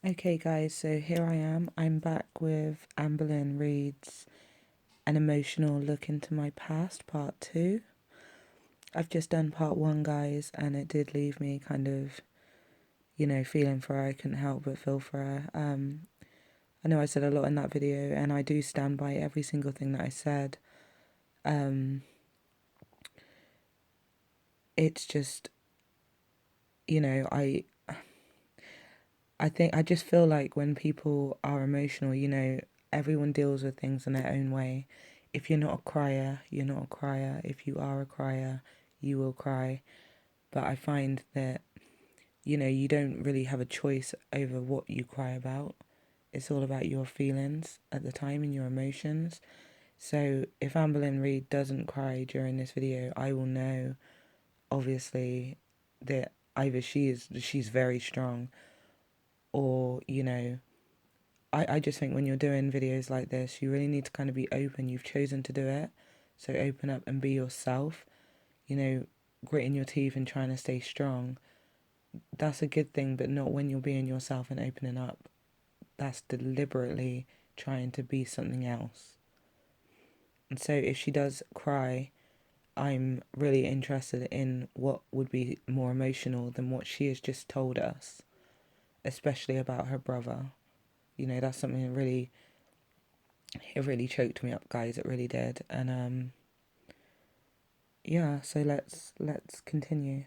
Okay, guys, so here I am. I'm back with Amberlyn Reid's An Emotional Look into My Past, Part 2. I've just done Part 1, guys, and it did leave me kind of, feeling for her. I couldn't help but feel for her. I know I said a lot in that video, and I do stand by every single thing that I said. It's just, you know, I think I just feel like when people are emotional, everyone deals with things in their own way. If you're not a crier, you're not a crier. If you are a crier, you will cry. But I find that, you don't really have a choice over what you cry about. It's all about your feelings at the time and your emotions. So if Amberlyn Reid doesn't cry during this video, I will know, obviously, that either she's very strong or, I just think when you're doing videos like this, you really need to kind of be open. You've chosen to do it. So open up and be yourself. Gritting your teeth and trying to stay strong. That's a good thing, but not when you're being yourself and opening up. That's deliberately trying to be something else. And so if she does cry, I'm really interested in what would be more emotional than what she has just told us, especially about her brother. That's something that really choked me up, guys. It really did. And yeah, so let's continue.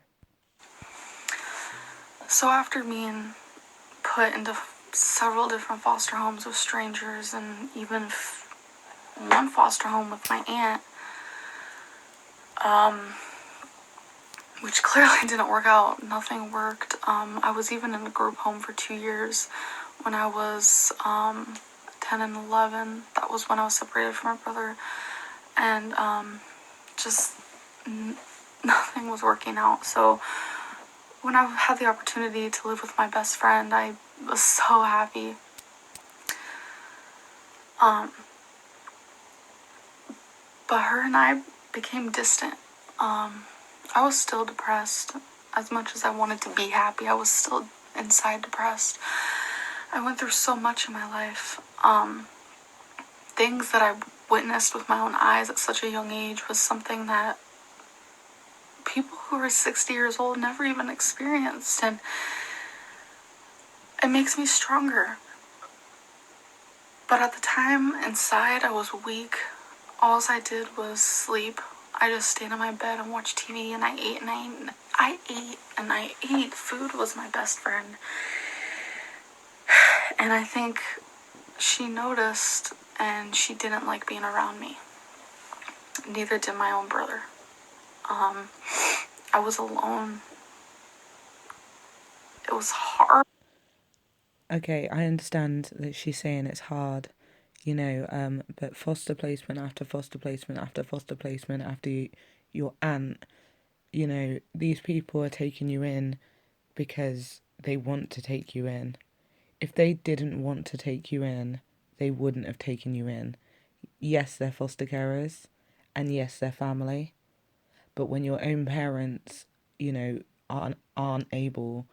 So after being put into several different foster homes with strangers and even one foster home with my aunt, which clearly didn't work out. Nothing worked. I was even in a group home for 2 years when I was 10 and 11. That was when I was separated from my brother. And just nothing was working out. So when I had the opportunity to live with my best friend, I was so happy. But her and I became distant. I was still depressed. As much as I wanted to be happy, I was still inside depressed. I went through so much in my life. Things that I witnessed with my own eyes at such a young age was something that people who are 60 years old never even experienced. And it makes me stronger. But at the time, inside, I was weak. All I did was sleep. I just stayed in my bed and watched TV, and I ate and I ate and I ate. Food was my best friend. And I think she noticed, and she didn't like being around me. Neither did my own brother. I was alone. It was hard. Okay, I understand that she's saying it's hard, but foster placement after foster placement after foster placement after your aunt, these people are taking you in because they want to take you in. If they didn't want to take you in, they wouldn't have taken you in. Yes, they're foster carers, and yes, they're family. But when your own parents, aren't able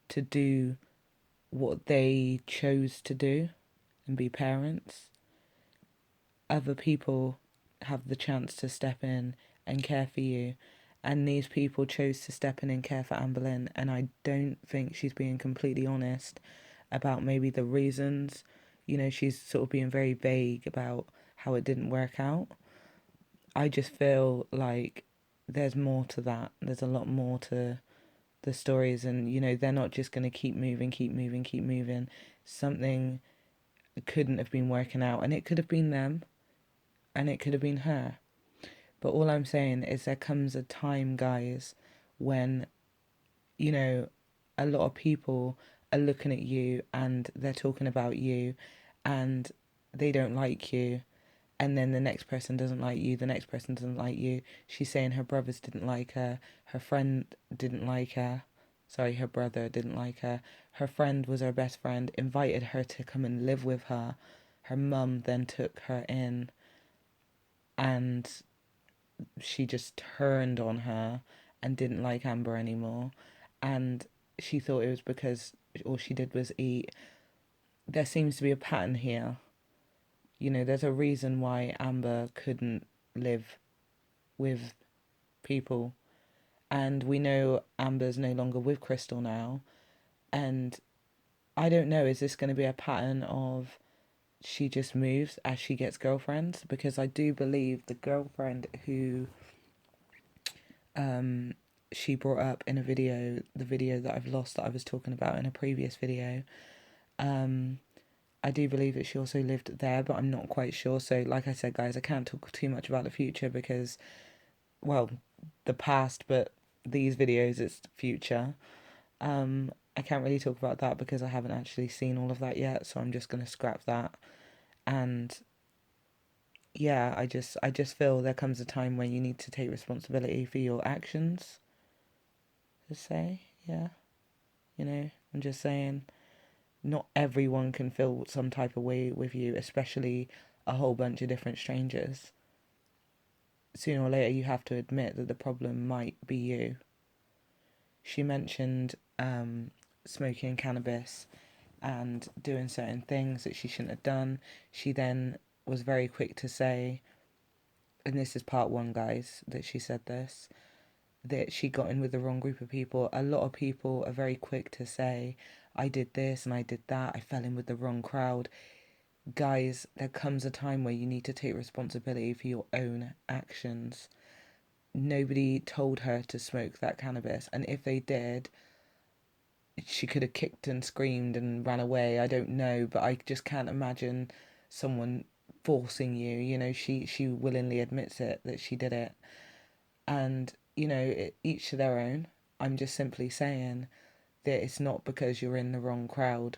to do what they chose to do and be parents, other people have the chance to step in and care for you. And these people chose to step in and care for Amberlyn. And I don't think she's being completely honest about maybe the reasons. She's sort of being very vague about how it didn't work out. I just feel like there's more to that. There's a lot more to the stories. And, they're not just going to keep moving, keep moving, keep moving. Something couldn't have been working out. And it could have been them and it could have been her. But all I'm saying is there comes a time, guys, when, you know, a lot of people are looking at you and they're talking about you and they don't like you. And then the next person doesn't like you, the next person doesn't like you. She's saying her brothers didn't like her friend didn't like her. Sorry, her brother didn't like her. Her friend was her best friend, invited her to come and live with her. Her mum then took her in and she just turned on her and didn't like Amber anymore. And she thought it was because all she did was eat there seems to be a pattern here. You know, there's a reason why Amber couldn't live with people. And we know Amber's no longer with Crystal now. And I don't know, is this going to be a pattern of she just moves as she gets girlfriends? Because I do believe the girlfriend who she brought up in a video, the video that I've lost that I was talking about in a previous video, I do believe that she also lived there, but I'm not quite sure. So, like I said, guys, I can't talk too much about the future because, well, the past, but these videos, it's the future. I can't really talk about that because I haven't actually seen all of that yet, so I'm just gonna scrap that. And yeah, I just feel there comes a time when you need to take responsibility for your actions. To say, yeah, I'm just saying, not everyone can feel some type of way with you, especially a whole bunch of different strangers. Sooner or later, you have to admit that the problem might be you. She mentioned smoking cannabis and doing certain things that she shouldn't have done. She then was very quick to say, and this is part one, guys, that she said this, that she got in with the wrong group of people. A lot of people are very quick to say, I did this and I did that, I fell in with the wrong crowd. Guys, there comes a time where you need to take responsibility for your own actions. Nobody told her to smoke that cannabis, and if they did, she could have kicked and screamed and ran away. I don't know, but I just can't imagine someone forcing you. She willingly admits it that she did it, and each to their own. I'm just simply saying that it's not because you're in the wrong crowd.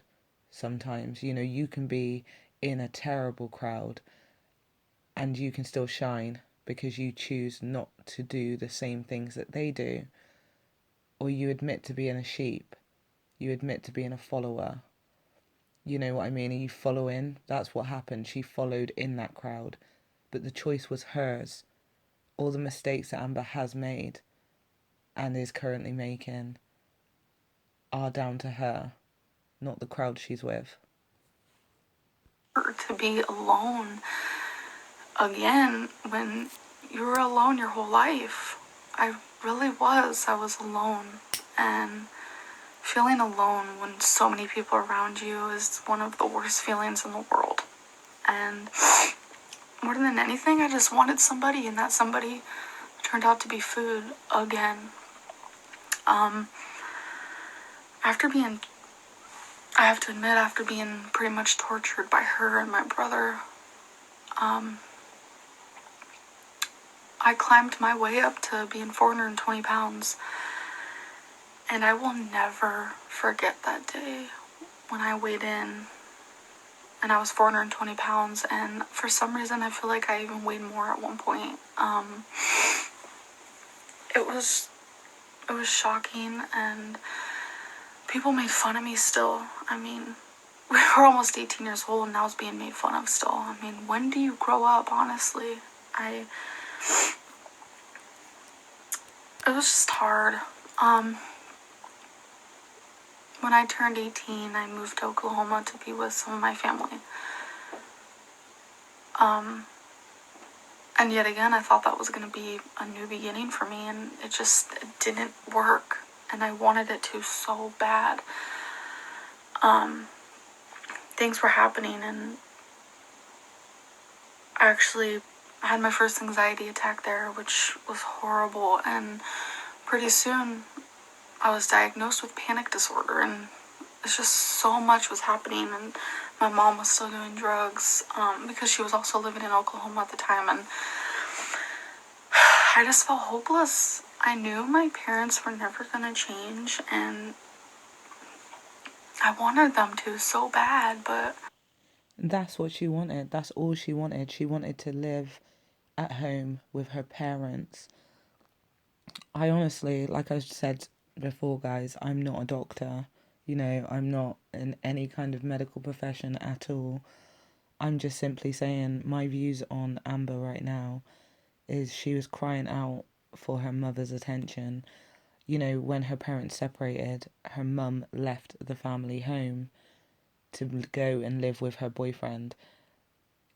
Sometimes you can be in a terrible crowd and you can still shine because you choose not to do the same things that they do, or you admit to being a sheep, you admit to being a follower. You know what I mean? Are you following? That's what happened. She followed in that crowd, but the choice was hers. All the mistakes that Amber has made and is currently making are down to her, not the crowd she's with. To be alone again when you were alone your whole life. I really was. I was alone. And feeling alone when so many people around you is one of the worst feelings in the world. And more than anything, I just wanted somebody, and that somebody turned out to be food again. Um, after being, I have to admit, after being pretty much tortured by her and my brother, I climbed my way up to being 420 pounds. And I will never forget that day when I weighed in and I was 420 pounds. And for some reason, I feel like I even weighed more at one point. It was shocking, and people made fun of me still. I mean, we were almost 18 years old and I was being made fun of still. I mean, when do you grow up, honestly? It was just hard. When I turned 18, I moved to Oklahoma to be with some of my family. And yet again, I thought that was going to be a new beginning for me, and it didn't work. And I wanted it to so bad. Things were happening, and I actually had my first anxiety attack there, which was horrible. And pretty soon, I was diagnosed with panic disorder, and it's just so much was happening. And my mom was still doing drugs because she was also living in Oklahoma at the time, and I just felt hopeless. I knew my parents were never gonna change, and I wanted them to so bad, but That's what she wanted. That's all she wanted. She wanted to live at home with her parents. I honestly, like I said before, guys, I'm not a doctor. I'm not in any kind of medical profession at all. I'm just simply saying my views on Amber right now is she was crying out for her mother's attention. When her parents separated, her mum left the family home to go and live with her boyfriend.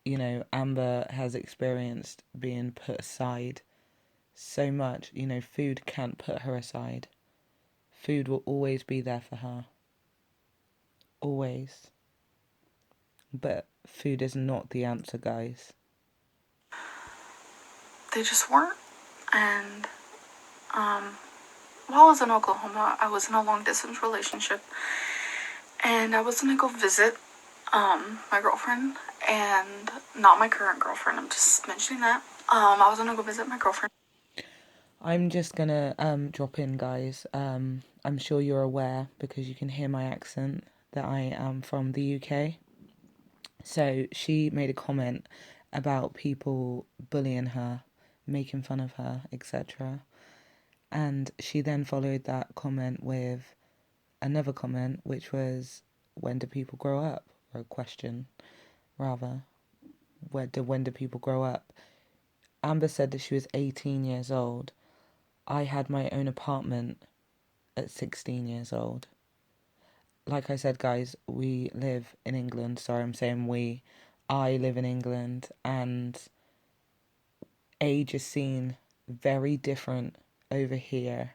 You know, Amber has experienced being put aside so much. You know, food can't put her aside. Food will always be there for her. Always. But food is not the answer, guys. They just weren't. And while I was in Oklahoma, I was in a long distance relationship, and I was gonna go visit my girlfriend, and not my current girlfriend. I'm just mentioning that. I was gonna go visit my girlfriend. I'm just gonna drop in, guys. I'm sure you're aware because you can hear my accent that I am from the UK. So she made a comment about people bullying her, making fun of her, etc. And she then followed that comment with another comment, which was, when do people grow up? Or a question, rather. When do people grow up? Amber said that she was 18 years old. I had my own apartment at 16 years old. Like I said, guys, we live in England. Sorry, I'm saying we. I live in England, and age is seen very different over here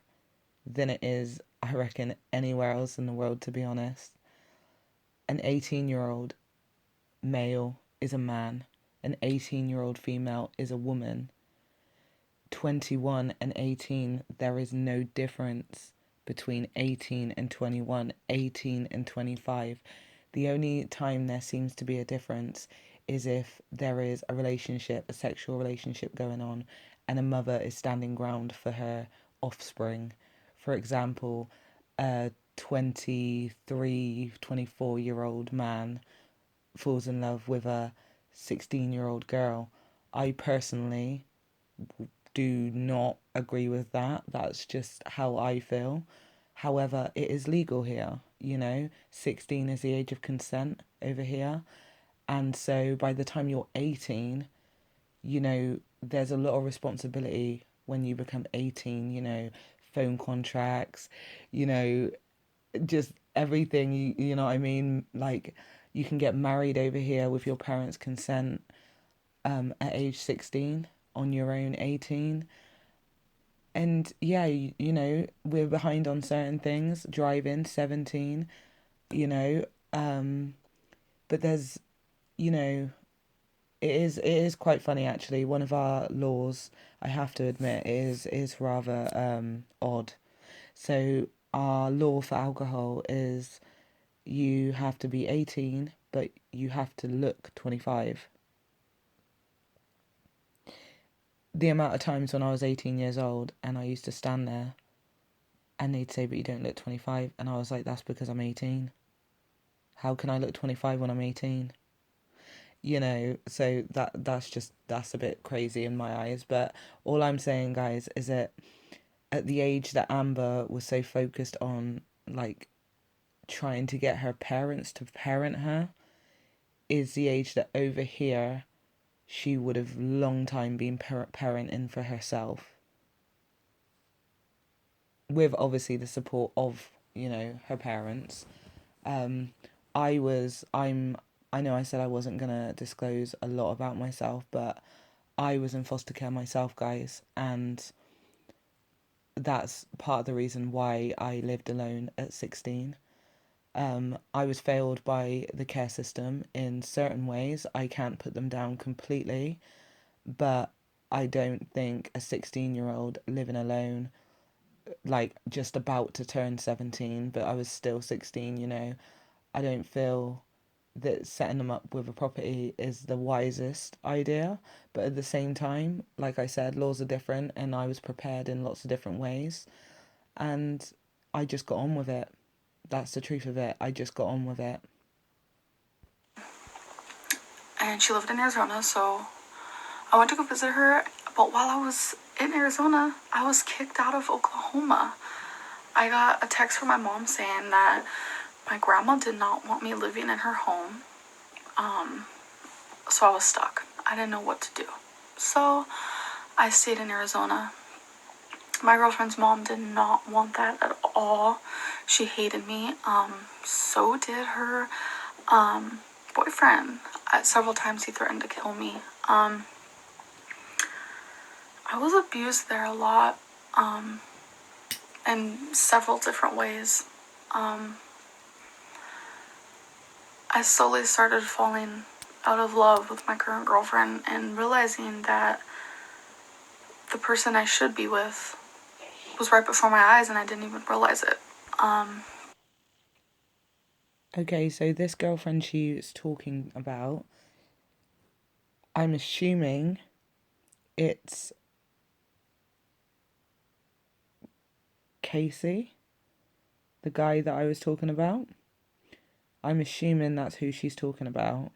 than it is, I reckon, anywhere else in the world, to be honest. An 18-year-old male is a man, an 18-year-old female is a woman. 21 and 18, there is no difference between 18 and 21, 18 and 25. The only time there seems to be a difference is if there is a relationship, a sexual relationship going on, and a mother is standing ground for her offspring. For example, a 23, 24-year-old man falls in love with a 16-year-old girl. I personally do not agree with that. That's just how I feel. However, it is legal here, 16 is the age of consent over here. And so by the time you're 18, there's a lot of responsibility when you become 18, phone contracts, you know, just everything, you know what I mean? Like, you can get married over here with your parents' consent at age 16 on your own 18. And yeah, we're behind on certain things. Driving 17, you know, um, but there's, you know, it is quite funny actually. One of our laws, I have to admit, is rather odd. So our law for alcohol is you have to be 18, but you have to look 25. The amount of times when I was 18 years old and I used to stand there and they'd say, but you don't look 25. And I was like, that's because I'm 18. How can I look 25 when I'm 18? So that's a bit crazy in my eyes. But all I'm saying, guys, is that at the age that Amber was so focused on, like, trying to get her parents to parent her, is the age that over here she would have long time been parenting for herself, with obviously the support of, her parents. Um, I was, I know I said I wasn't gonna disclose a lot about myself, but I was in foster care myself, guys, and that's part of the reason why I lived alone at 16. I was failed by the care system in certain ways. I can't put them down completely, but I don't think a 16-year-old living alone, like just about to turn 17, but I was still 16, I don't feel that setting them up with a property is the wisest idea. But at the same time, like I said, laws are different and I was prepared in lots of different ways. And I just got on with it. That's the truth of it. I just got on with it. And she lived in Arizona, so I went to go visit her. But while I was in Arizona, I was kicked out of Oklahoma. I got a text from my mom saying that my grandma did not want me living in her home. So I was stuck. I didn't know what to do. So I stayed in Arizona. My girlfriend's mom did not want that at all. She hated me. So did her um, boyfriend. Several times he threatened to kill me. I was abused there a lot, in several different ways. Um, I slowly started falling out of love with my current girlfriend and realizing that the person I should be with was right before my eyes and I didn't even realize it. Um, Okay, so this girlfriend she's talking about, I'm assuming it's Casey, the guy that I was talking about. I'm assuming that's who she's talking about,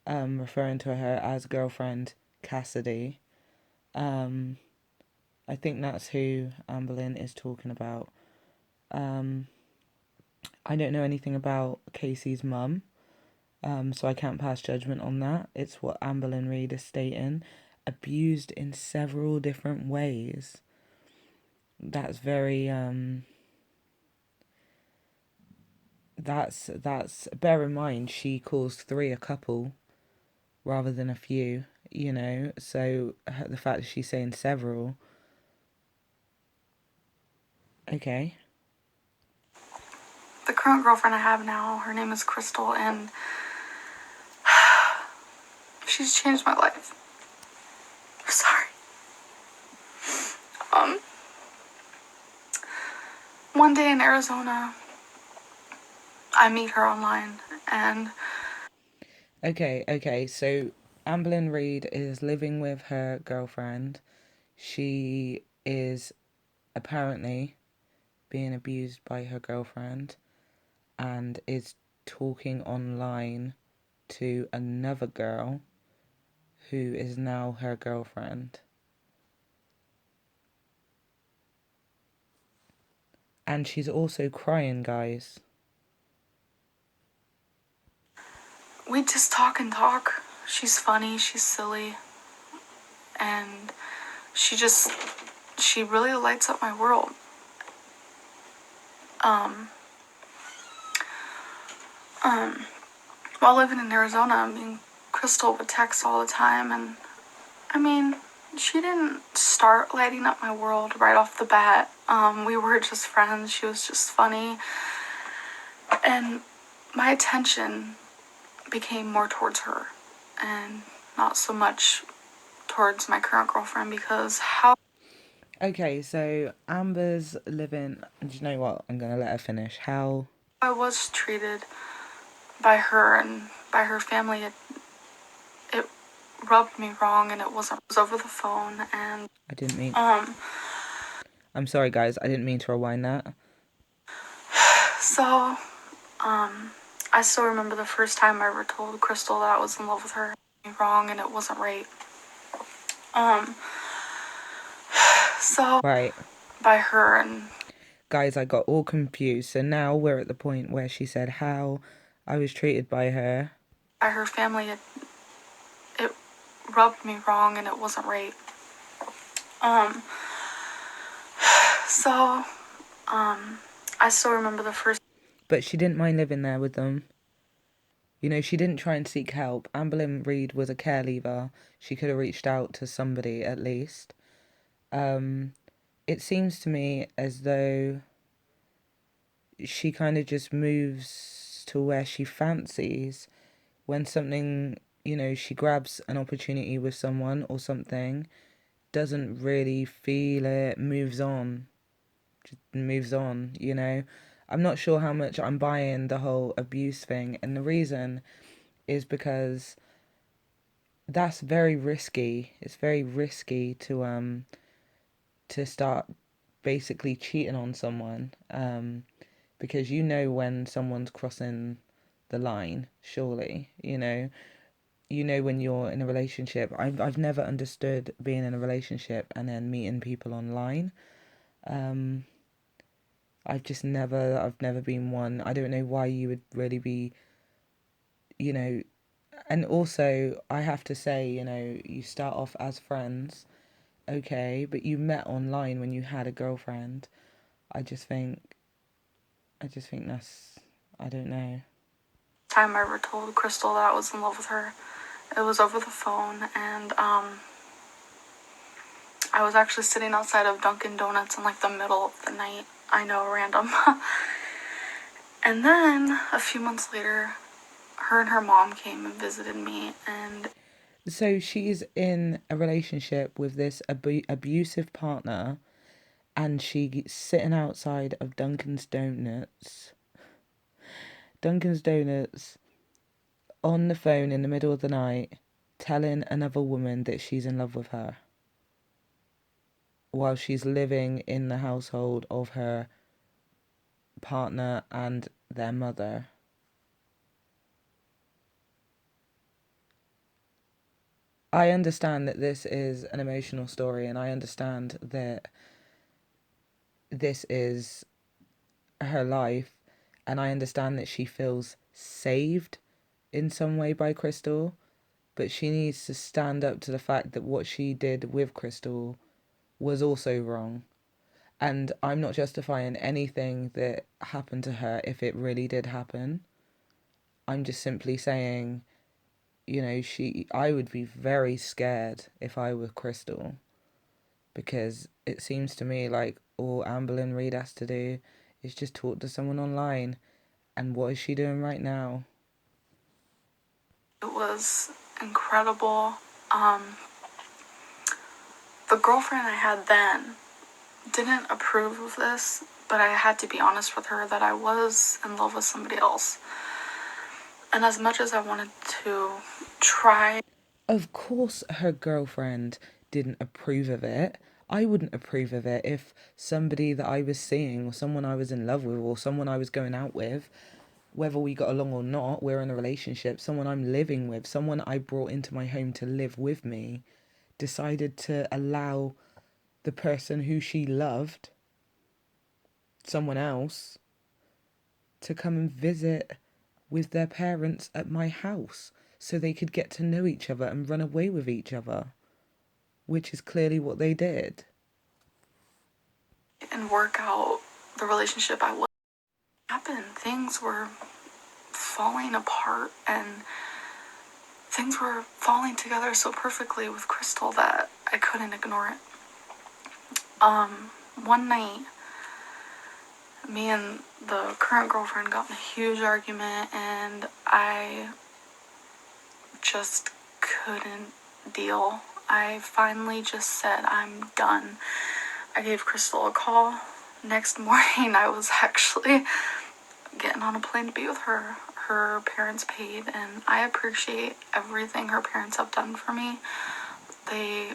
referring to her as girlfriend Cassidy. Um, I think that's who Amberlynn is talking about. Um, I don't know anything about Casey's mum, so I can't pass judgment on that. It's what Amberlynn Reid is stating. Abused in several different ways. That's very that's bear in mind she calls three a couple rather than a few, so the fact that she's saying several. Okay. the current girlfriend I have now, her name is Crystal, and she's changed my life. Sorry. Um, One day in Arizona, I meet her online, and Okay, so Amberlynn Reid is living with her girlfriend. She is apparently being abused by her girlfriend and is talking online to another girl who is now her girlfriend. And she's also crying, guys. we just talk and talk. She's funny, she's silly, and she just, she really lights up my world. Um, um, while living in Arizona, I mean, Crystal would text all the time, and I mean, she didn't start lighting up my world right off the bat. We were just friends. She was just funny, and my attention became more towards her, and not so much towards my current girlfriend because how Okay, so Amber's living. Do you know what? I'm gonna let her finish. How? I was treated by her and by her family, it rubbed me wrong, and it was over the phone, and I didn't mean. um, I'm sorry, guys. I didn't mean to rewind that. so I still remember the first time I ever told Crystal that I was in love with her. It rubbed me wrong, and it wasn't right. Um, so Right. by her and Guys, I got all confused. So now we're at the point where she said how I was treated by her. by her family, it rubbed me wrong, and it wasn't right. Um, so I still remember the first. But she didn't mind living there with them. She didn't try and seek help. Amberlynn Reid was a care leaver. She could have reached out to somebody at least. Um, it seems to me as though she kind of just moves to where she fancies when something, she grabs an opportunity with someone or something, doesn't really feel it, moves on, just moves on. I'm not sure how much I'm buying the whole abuse thing, and the reason is because that's very risky. It's very risky to start basically cheating on someone, because when someone's crossing the line, surely, when you're in a relationship. I've never understood being in a relationship and then meeting people online. Um, I've never been one. I don't know why you would really be, you know, and also I have to say, you start off as friends, okay, but you met online when you had a girlfriend. I just think, I just think that's, I don't know. time I ever told Crystal that I was in love with her. It was over the phone, and I was actually sitting outside of Dunkin' Donuts in like the middle of the night. I know, random. And then a few months later, her and her mom came and visited me, and So she's in a relationship with this abusive partner, and she's sitting outside of Dunkin's Donuts on the phone in the middle of the night, telling another woman that she's in love with her while she's living in the household of her partner and their mother. I understand that this is an emotional story, and I understand that this is her life, and I understand that she feels saved in some way by Crystal, but she needs to stand up to the fact that what she did with Crystal was also wrong. And I'm not justifying anything that happened to her if it really did happen. I'm just simply saying, I would be very scared if I were Crystal, because it seems to me like all Amber and Reid has to do is just talk to someone online. And what is she doing right now? it was incredible. The girlfriend I had then didn't approve of this, but I had to be honest with her that I was in love with somebody else. And as much as I wanted to try, Of course, her girlfriend didn't approve of it. I wouldn't approve of it if somebody that I was seeing, or someone I was in love with, or someone I was going out with, whether we got along or not, we're in a relationship, someone I'm living with, someone I brought into my home to live with me, decided to allow the person who she loved, someone else, to come and visit with their parents at my house so they could get to know each other and run away with each other, which is clearly what they did. and work out the relationship I was happened. Things were falling apart, and things were falling together so perfectly with Crystal that I couldn't ignore it. One night, me and the current girlfriend got in a huge argument, and I just couldn't deal. I finally just said, I'm done. I gave Crystal a call. Next morning, I was actually getting on a plane to be with her. Her parents paid, and I appreciate everything her parents have done for me. They,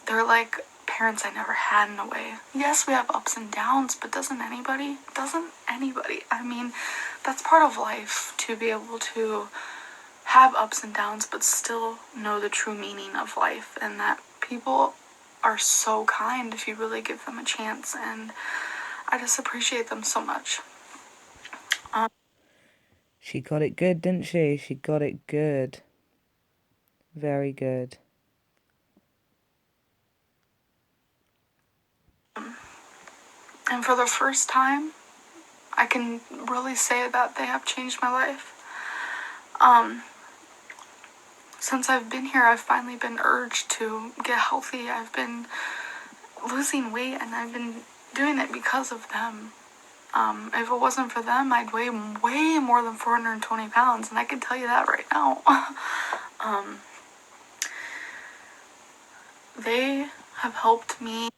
they're like parents I never had in a way. Yes, we have ups and downs, but doesn't anybody? Doesn't anybody? I mean, that's part of life, to be able to have ups and downs, but still know the true meaning of life, and that people are so kind if you really give them a chance, and I just appreciate them so much. She got it good, didn't she? She got it good. Very good. And for the first time, I can really say that they have changed my life. Um, since I've been here, I've finally been urged to get healthy. I've been losing weight, and I've been doing it because of them. If it wasn't for them, I'd weigh way more than 420 pounds, and I can tell you that right now. um, they have helped me.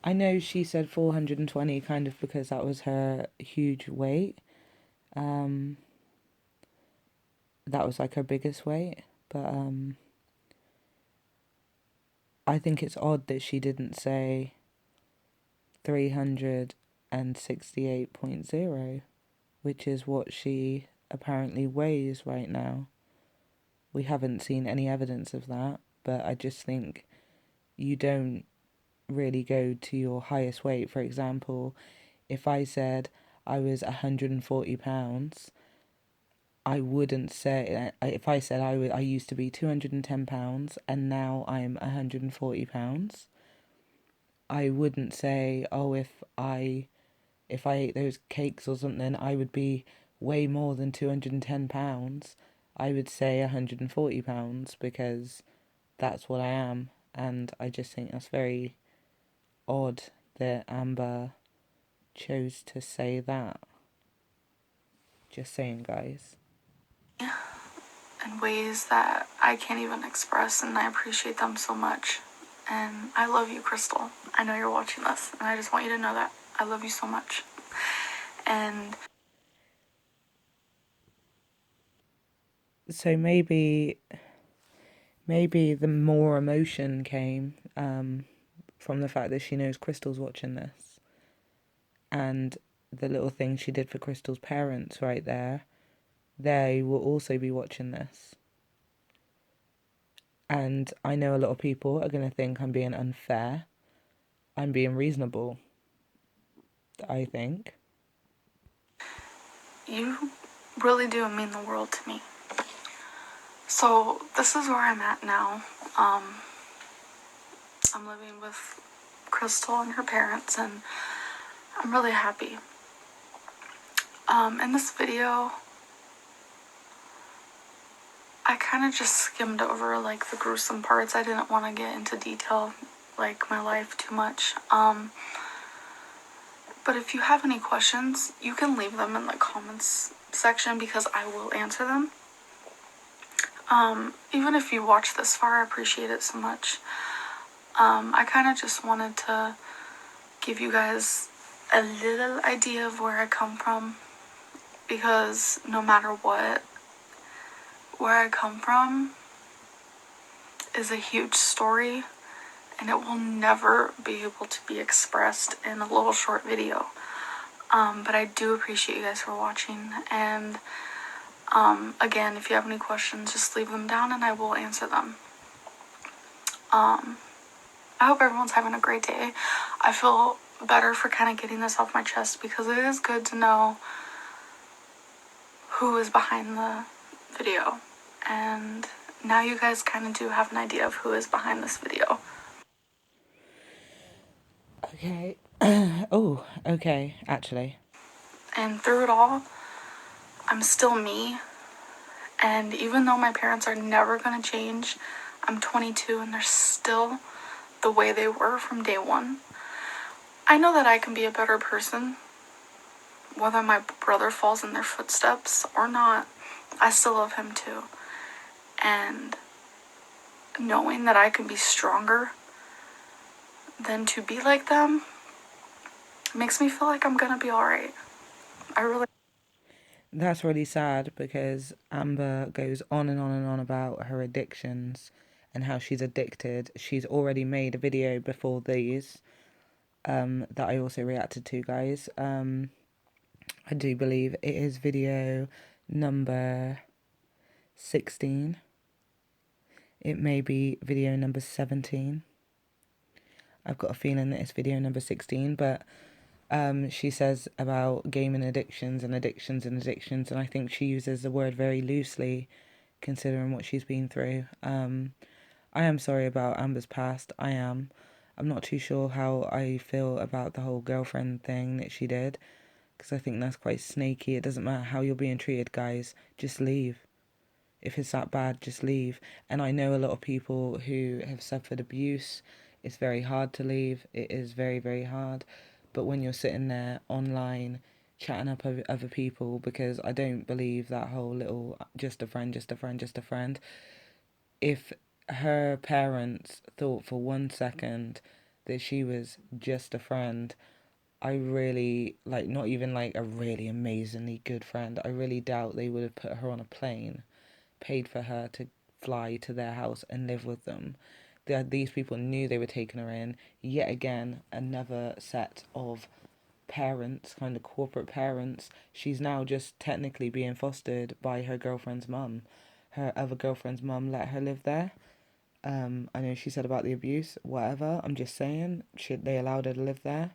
I know she said 420 kind of because that was her huge weight. Um, that was like her biggest weight. But I think it's odd that she didn't say 368.0, which is what she apparently weighs right now. We haven't seen any evidence of that, but I just think you don't really go to your highest weight. For example, if I said I was 140 pounds, I wouldn't say, if I said I used to be 210 pounds and now I'm 140 pounds, I wouldn't say, oh, if I ate those cakes or something, I would be way more than £210, I would say £140 because that's what I am. And I just think that's very odd that Amber chose to say that. Just saying, guys. in ways that I can't even express, and I appreciate them so much. And I love you, Crystal. I know you're watching this, and I just want you to know that I love you so much. And So maybe the more emotion came from the fact that she knows Crystal's watching this, and the little thing she did for Crystal's parents right there, they will also be watching this. And I know a lot of people are going to think I'm being unfair. I'm being reasonable, I think. you really do mean the world to me. So this is where I'm at now. I'm living with Crystal and her parents, and I'm really happy. In this video, I kind of just skimmed over like the gruesome parts. I didn't want to get into detail, like my life too much. But if you have any questions, you can leave them in the comments section because I will answer them. Even if you watch this far, I appreciate it so much. I kind of just wanted to give you guys a little idea of where I come from, because no matter what, where I come from is a huge story, and it will never be able to be expressed in a little short video. But I do appreciate you guys for watching, and again, if you have any questions, just leave them down and I will answer them. I hope everyone's having a great day. I feel better for kind of getting this off my chest because it is good to know who is behind the video. And now you guys kind of do have an idea of who is behind this video. Okay. Oh, okay, actually. And through it all, I'm still me. And even though my parents are never going to change, I'm 22 and they're still the way they were from day one. I know that I can be a better person, whether my brother falls in their footsteps or not. I still love him too. And knowing that I can be stronger than to be like them makes me feel like I'm gonna be alright. I really. That's really sad because Amber goes on and on and on about her addictions and how she's addicted. She's already made a video before these that I also reacted to, guys. I do believe it is video number 16. It may be video number 17. I've got a feeling that it's video number 16, but she says about gaming addictions and addictions and addictions, and I think she uses the word very loosely considering what she's been through. I am sorry about Amber's past. I am. I'm not too sure how I feel about the whole girlfriend thing that she did, because I think that's quite snaky. It doesn't matter how you're being treated, guys. Just leave. If it's that bad, just leave. And I know a lot of people who have suffered abuse. It's very hard to leave. It is very, very hard. But when you're sitting there online chatting up other people, because I don't believe that whole little just a friend, just a friend, just a friend. If her parents thought for 1 second that she was just a friend, I really, like, not even like a really amazingly good friend, I really doubt they would have put her on a plane, paid for her to fly to their house and live with them. These people knew they were taking her in. Yet again, another set of parents, kind of corporate parents. She's now just technically being fostered by her girlfriend's mum. Her other girlfriend's mum let her live there. I know she said about the abuse, whatever. I'm just saying, they allowed her to live there,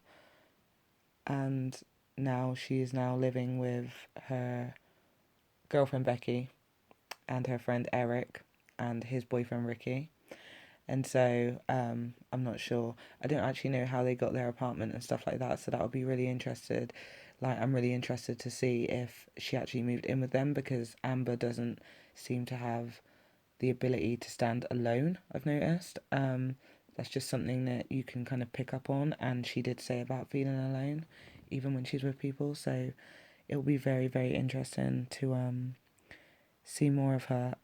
and now she is now living with her girlfriend Becky and her friend Eric and his boyfriend Ricky. And so I'm not sure. I don't actually know how they got their apartment and stuff like that. So that would be really interested. Like, I'm really interested to see if she actually moved in with them, because Amber doesn't seem to have the ability to stand alone, I've noticed. That's just something that you can kind of pick up on. And she did say about feeling alone, even when she's with people. So it will be very, very interesting to see more of her.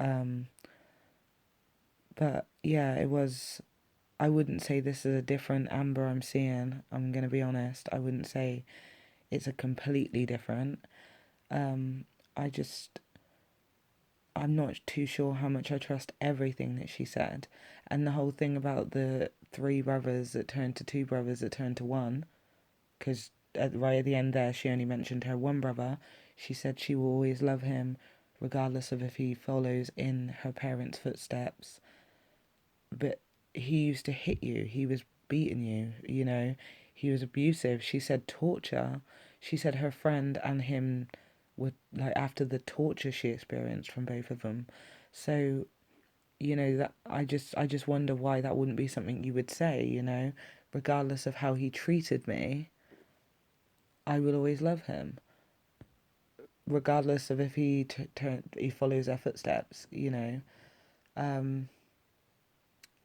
But yeah, it was. I wouldn't say this is a different Amber I'm seeing. I'm gonna be honest. I wouldn't say it's a completely different. Um, I just I'm not too sure how much I trust everything that she said, and the whole thing about the three brothers that turned to two brothers that turned to one. Because right at the end there, she only mentioned her one brother. She said she will always love him, regardless of if he follows in her parents' footsteps. But he used to hit you. He was beating you, you know. He was abusive. She said torture. She said her friend and him were like after the torture she experienced from both of them. So, you know, that I just wonder why that wouldn't be something you would say, you know, regardless of how he treated me, I will always love him, regardless of if he follows their footsteps, you know. Um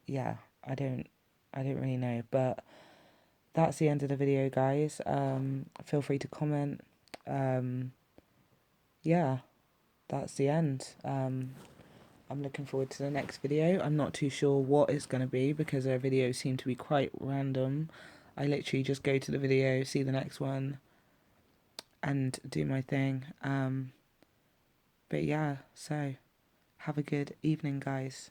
yeah, I don't I don't really know, but that's the end of the video, guys. Feel free to comment. Um, yeah, that's the end. I'm looking forward to the next video. I'm not too sure what it's going to be because their videos seem to be quite random. I literally just go to the video, see the next one, and do my thing. But yeah, so have a good evening, guys.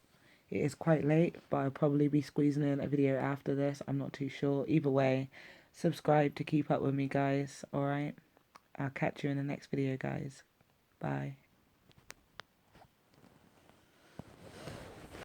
It is quite late, but I'll probably be squeezing in a video after this. I'm not too sure. Either way, subscribe to keep up with me, guys. Alright? I'll catch you in the next video, guys. Bye.